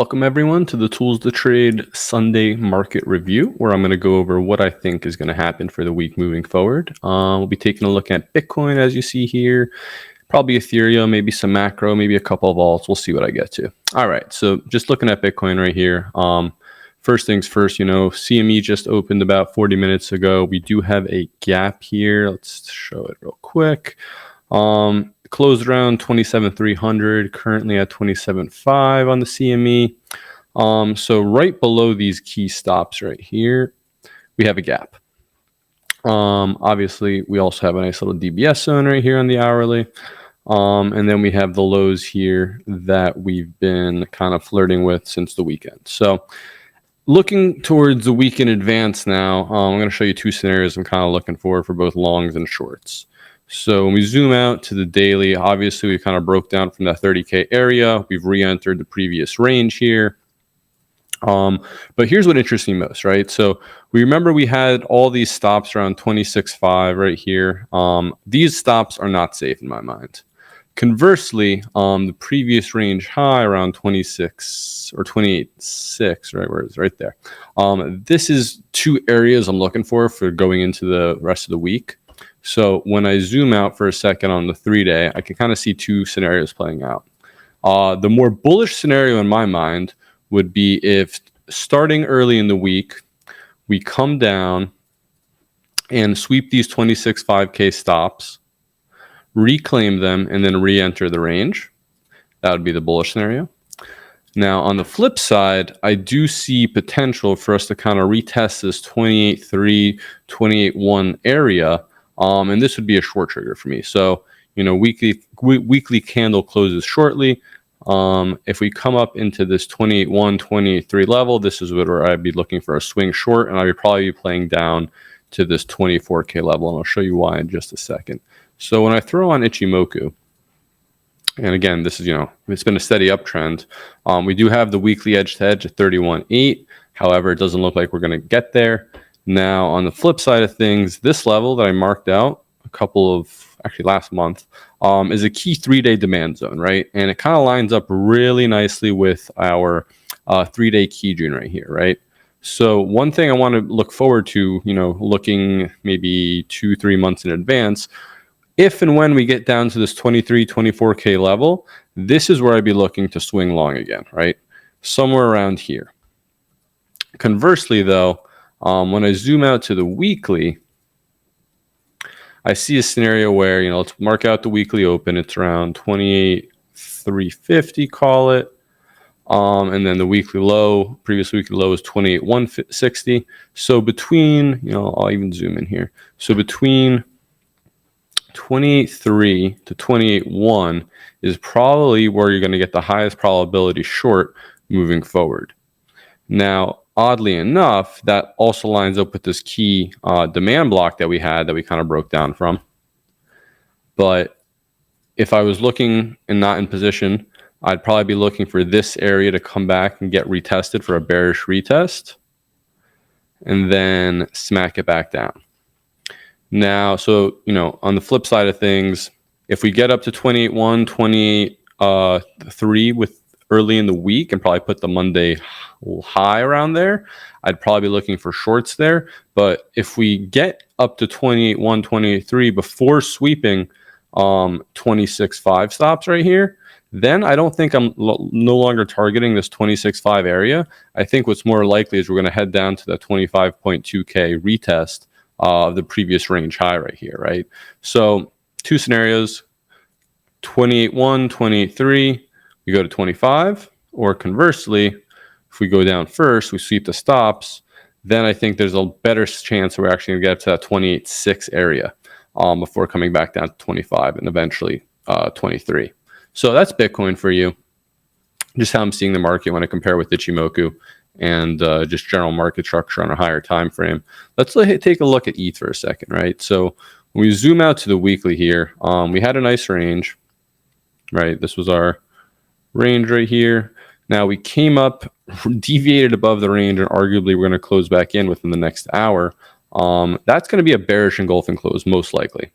Welcome everyone to the Tools to Trade Sunday market review, where I'm going to go over what I think is going to happen for the week moving forward. We'll be taking a look at Bitcoin, as you see here, probably Ethereum, maybe some macro, maybe a couple of alts. We'll see what I get to. All right, so just looking at Bitcoin right here. First things first, CME just opened about 40 minutes ago. We do have a gap here. Let's show it real quick. Closed around 27,300, currently at 27.5 on the CME. So right below these key stops right here, we have a gap. Obviously, we also have a nice little DBS zone right here on the hourly. And then we have the lows here that we've been kind of flirting with since the weekend. So looking towards the week in advance now, I'm going to show you two scenarios I'm kind of looking for both longs and shorts. So when we zoom out to the daily, obviously we kind of broke down from that 30K area. We've re-entered the previous range here. But here's what interests me most, right? So we remember we had all these stops around 26.5 right here. These stops are not safe in my mind. Conversely, the previous range high around 26 or 28.6, right where it's right there. This is two areas I'm looking for going into the rest of the week. So when I zoom out for a second on the 3-day, I can kind of see two scenarios playing out. The more bullish scenario in my mind would be if starting early in the week, we come down and sweep these 26.5K stops, reclaim them, and then re-enter the range. That would be the bullish scenario. Now, on the flip side, I do see potential for us to kind of retest this 28.3, 28.1 area. And this would be a short trigger for me. So, weekly candle closes shortly. If we come up into this 28.1, 28.3 level, this is where I'd be looking for a swing short, and I'd probably be playing down to this 24K level. And I'll show you why in just a second. So when I throw on Ichimoku, and again, this is, it's been a steady uptrend. We do have the weekly edge to edge at 31.8. However, it doesn't look like we're going to get there. Now, on the flip side of things, this level that I marked out last month is a key 3-day demand zone, right? And it kind of lines up really nicely with our 3-day key June right here, right? So one thing I want to look forward to, looking maybe 2-3 months in advance, if and when we get down to this 23, 24K level, this is where I'd be looking to swing long again, right? Somewhere around here. Conversely, though, when I zoom out to the weekly, I see a scenario where, let's mark out the weekly open. It's around 28,350, call it. And then the weekly low, previous weekly low is 28,160. So between, I'll even zoom in here. So between 28.3 to 28.1 is probably where you're going to get the highest probability short moving forward. Now, oddly enough, that also lines up with this key demand block that we had that we kind of broke down from. But if I was looking and not in position, I'd probably be looking for this area to come back and get retested for a bearish retest and then smack it back down. Now, so, on the flip side of things, if we get up to 28.1, 28.3 with early in the week and probably put the Monday high around there, I'd probably be looking for shorts there. But if we get up to 28.1, 28.3 before sweeping 26.5 stops right here, then I don't think I'm no longer targeting this 26.5 area. I think what's more likely is we're going to head down to the 25.2K retest of the previous range high right here, right? So two scenarios, 28.1, 28.3, we go to 25, or conversely, if we go down first, we sweep the stops, then I think there's a better chance we're actually going to get to that 28.6 area before coming back down to 25 and eventually 23. So that's Bitcoin for you. Just how I'm seeing the market when I compare with Ichimoku and just general market structure on a higher time frame. Let's take a look at ETH for a second, right? So when we zoom out to the weekly here, we had a nice range, right? This was our range right here. Now we came up, deviated above the range, and arguably we're going to close back in within the next hour. That's going to be a bearish engulfing close, most likely.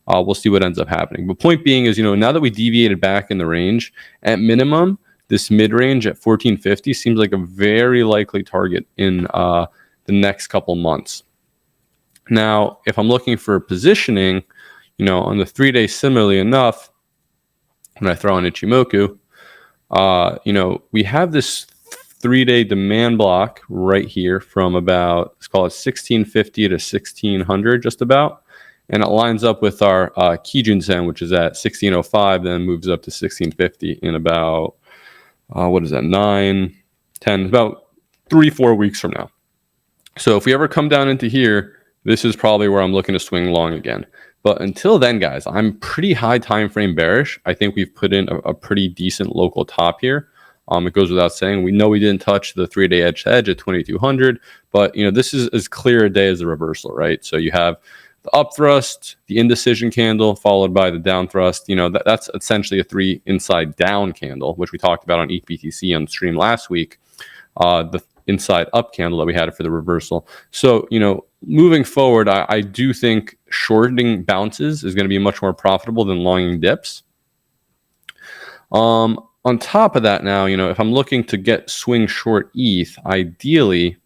We'll see what ends up happening. But point being is, now that we deviated back in the range, at minimum, this mid-range at 1450 seems like a very likely target in the next couple months. Now, if I'm looking for positioning, on the 3-day, similarly enough, when I throw on Ichimoku, we have this 3-day demand block right here from about, let's call it 1650 to 1600, just about. And it lines up with our Kijun-sen, which is at 1605, then moves up to 1650 in about, 9, 10, about 3-4 weeks from now. So if we ever come down into here, this is probably where I'm looking to swing long again. But until then, guys, I'm pretty high time frame bearish. I think we've put in a pretty decent local top here. It goes without saying. We know we didn't touch the 3-day edge to edge at 2200, but this is as clear a day as a reversal, right? So you have the up thrust, the indecision candle, followed by the down thrust. That's essentially a 3 inside down candle, which we talked about on ETHBTC on stream last week. The inside up candle that we had for the reversal. So, moving forward, I do think shorting bounces is going to be much more profitable than longing dips. On top of that now, if I'm looking to get swing short ETH, ideally,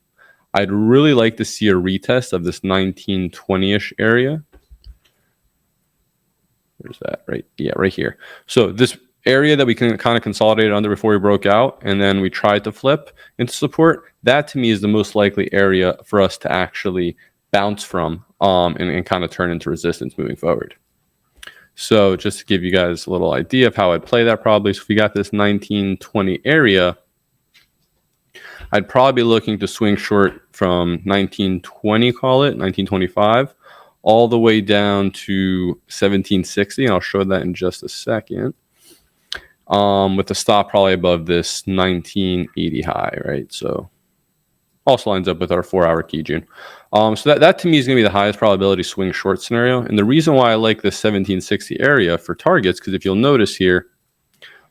I'd really like to see a retest of this 1920-ish area. Where's that? Right. Yeah, right here. So this area that we can kind of consolidate under before we broke out, and then we tried to flip into support, that to me is the most likely area for us to actually bounce from and kind of turn into resistance moving forward. So just to give you guys a little idea of how I'd play that probably. So if we got this 1920 area, I'd probably be looking to swing short from 1920, call it 1925, all the way down to 1760. And I'll show that in just a second. With the stop probably above this 1980 high, right? So also lines up with our 4-hour Kijun. So that to me is going to be the highest probability swing short scenario. And the reason why I like this 1760 area for targets, because if you'll notice here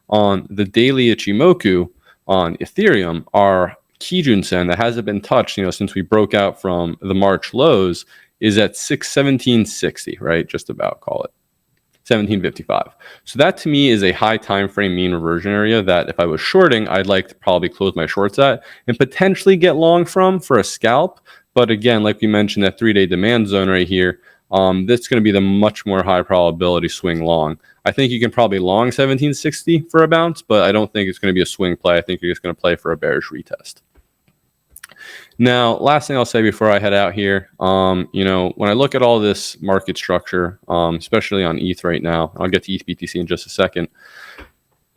on the daily Ichimoku on Ethereum, our Kijun-sen that hasn't been touched, since we broke out from the March lows, is at 1760, right? Just about, call it 1755. So that to me is a high time frame mean reversion area that if I was shorting, I'd like to probably close my shorts at and potentially get long from for a scalp. But again, like we mentioned, that 3-day demand zone right here, that's going to be the much more high probability swing long. I think you can probably long 1760 for a bounce, but I don't think it's going to be a swing play. I think you're just going to play for a bearish retest. Now, last thing I'll say before I head out here, when I look at all this market structure, especially on ETH right now, I'll get to ETHBTC in just a second,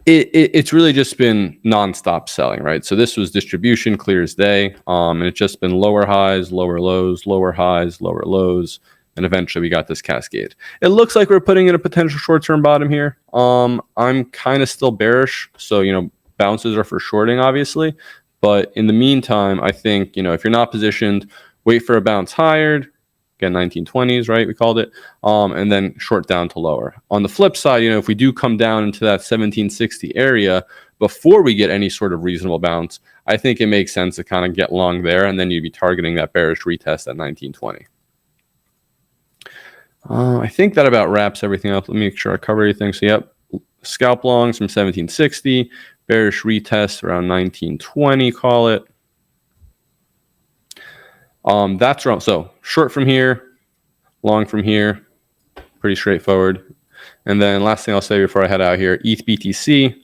it's really just been nonstop selling, right? So this was distribution clear as day, and it's just been lower highs, lower lows, lower highs, lower lows, and eventually we got this cascade. It looks like we're putting in a potential short-term bottom here. I'm kind of still bearish, so, bounces are for shorting, obviously. But in the meantime, I think, if you're not positioned, wait for a bounce higher, again, 1920s, right? We called it, and then short down to lower. On the flip side, if we do come down into that 1760 area before we get any sort of reasonable bounce, I think it makes sense to kind of get long there, and then you'd be targeting that bearish retest at 1920. I think that about wraps everything up. Let me make sure I cover everything. So, yep, scalp longs from 1760. Bearish retest around 1920, call it. That's wrong. So short from here, long from here, pretty straightforward. And then last thing I'll say before I head out here, ETHBTC,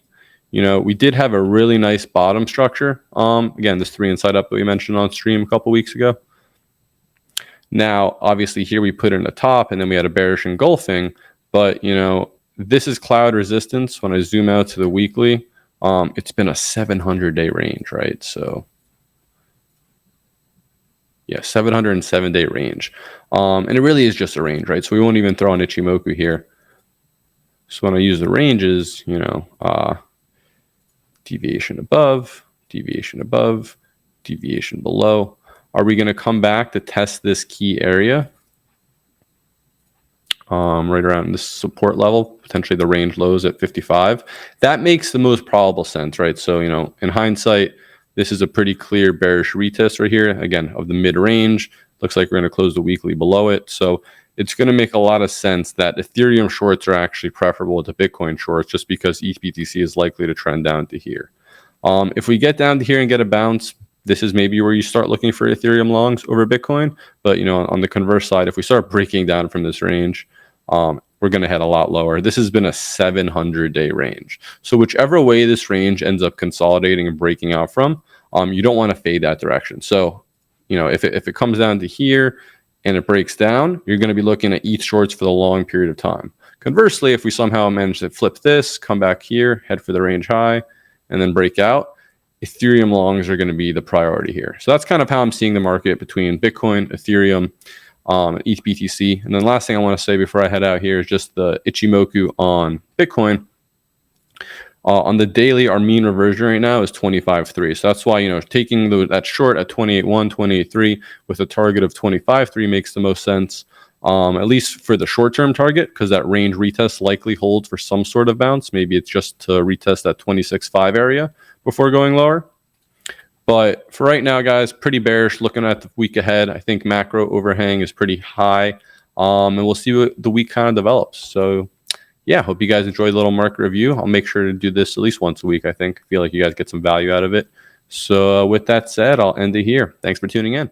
we did have a really nice bottom structure. Again, this 3 inside up that we mentioned on stream a couple weeks ago. Now, obviously here we put in a top and then we had a bearish engulfing, but this is cloud resistance. When I zoom out to the weekly, it's been a 700-day range, right? So yeah, 707-day range. And it really is just a range, right? So we won't even throw an Ichimoku here. So when I use the ranges, deviation above, deviation above, deviation below. Are we going to come back to test this key area? Right around this support level, potentially the range lows at 55. That makes the most probable sense, right? So, in hindsight, this is a pretty clear bearish retest right here, again, of the mid-range. Looks like we're going to close the weekly below it. So it's going to make a lot of sense that Ethereum shorts are actually preferable to Bitcoin shorts just because ETHBTC is likely to trend down to here. If we get down to here and get a bounce, this is maybe where you start looking for Ethereum longs over Bitcoin. But, you know, on the converse side, if we start breaking down from this range, we're going to head a lot lower. This has been a 700-day range. So whichever way this range ends up consolidating and breaking out from, you don't want to fade that direction. So, you know, if it comes down to here and it breaks down, you're going to be looking at ETH shorts for the long period of time. Conversely, if we somehow manage to flip this, come back here, head for the range high, and then break out, Ethereum longs are going to be the priority here. So that's kind of how I'm seeing the market between Bitcoin, Ethereum, ETH BTC. And then last thing I want to say before I head out here is just the Ichimoku on Bitcoin. On the daily, our mean reversion right now is 25.3. So that's why, you know, taking that short at 28.1, 28.3 with a target of 25.3 makes the most sense, at least for the short-term target, because that range retest likely holds for some sort of bounce. Maybe it's just to retest that 26.5 area before going lower. But for right now, guys, pretty bearish looking at the week ahead. I think macro overhang is pretty high, and we'll see what the week kind of develops. So, yeah, hope you guys enjoyed the little market review. I'll make sure to do this at least once a week, I think. I feel like you guys get some value out of it. So with that said, I'll end it here. Thanks for tuning in.